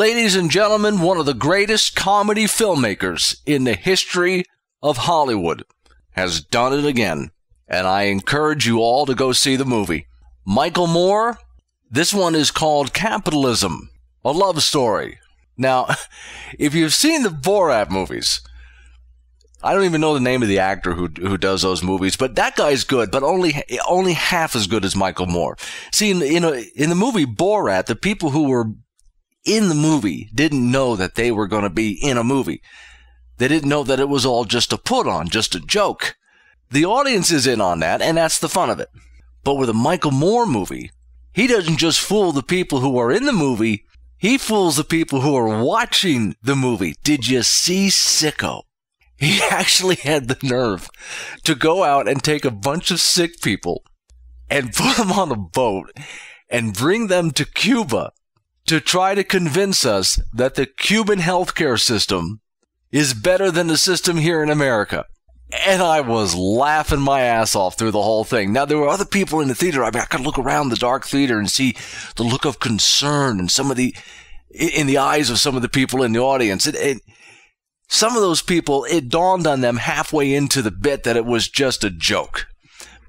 Ladies and gentlemen, one of the greatest comedy filmmakers in the history of Hollywood has done it again. And I encourage you all to go see the movie. Michael Moore, this one is called Capitalism, a love story. Now, if you've seen the Borat movies, I don't even know the name of the actor who does those movies, but that guy's good, but only half as good as Michael Moore. See, in the movie Borat, the people who were in the movie didn't know that they were going to be in a movie. They didn't know that it was all just a put-on, just a joke. The audience is in on that, and that's the fun of it. But with a Michael Moore movie, he doesn't just fool the people who are in the movie, he fools the people who are watching the movie. Did you see Sicko? He actually had the nerve to go out and take a bunch of sick people and put them on a boat and bring them to Cuba to try to convince us that the Cuban healthcare system is better than the system here in America. And I was laughing my ass off through the whole thing. Now, there were other people in the theater. I could look around the dark theater and see the look of concern and in the eyes of some of the people in the audience. And some of those people, it dawned on them halfway into the bit that it was just a joke.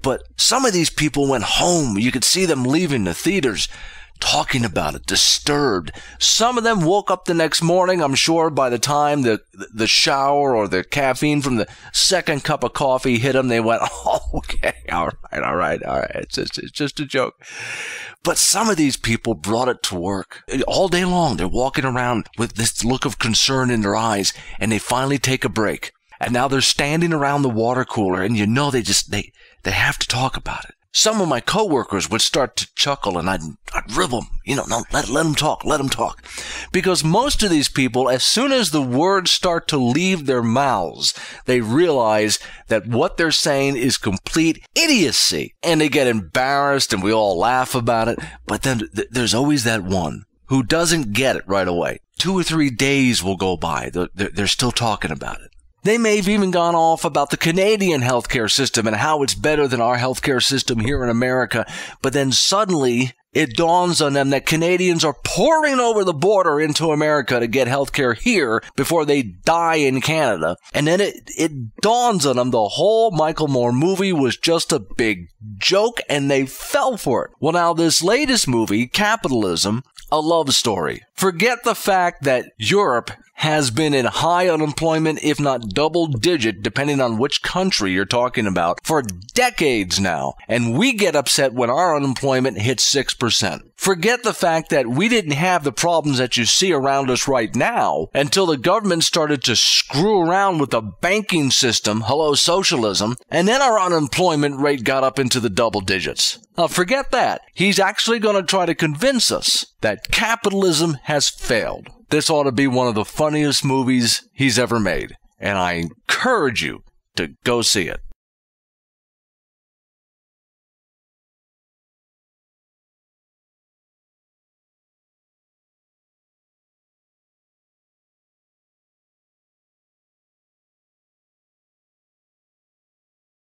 But some of these people went home. You could see them leaving the theaters, talking about it, disturbed. Some of them woke up the next morning, I'm sure, by the time the shower or the caffeine from the second cup of coffee hit them, they went, oh, okay, all right, it's just a joke. But some of these people brought it to work. All day long, they're walking around with this look of concern in their eyes, and they finally take a break. And now they're standing around the water cooler, and you know they have to talk about it. Some of my coworkers would start to chuckle, and I'd rib them. No, let them talk. Because most of these people, as soon as the words start to leave their mouths, they realize that what they're saying is complete idiocy. And they get embarrassed, and we all laugh about it. But then there's always that one who doesn't get it right away. 2 or 3 days will go by. They're still talking about it. They may have even gone off about the Canadian healthcare system and how it's better than our healthcare system here in America. But then suddenly it dawns on them that Canadians are pouring over the border into America to get healthcare here before they die in Canada. And then it dawns on them the whole Michael Moore movie was just a big joke, and they fell for it. Well, now this latest movie, Capitalism, a love story. Forget the fact that Europe has been in high unemployment, if not double digit, depending on which country you're talking about, for decades now. And we get upset when our unemployment hits 6%. Forget the fact that we didn't have the problems that you see around us right now until the government started to screw around with the banking system, hello socialism, and then our unemployment rate got up into the double digits. Now forget that. He's actually going to try to convince us that capitalism has failed. This ought to be one of the funniest movies he's ever made, and I encourage you to go see it.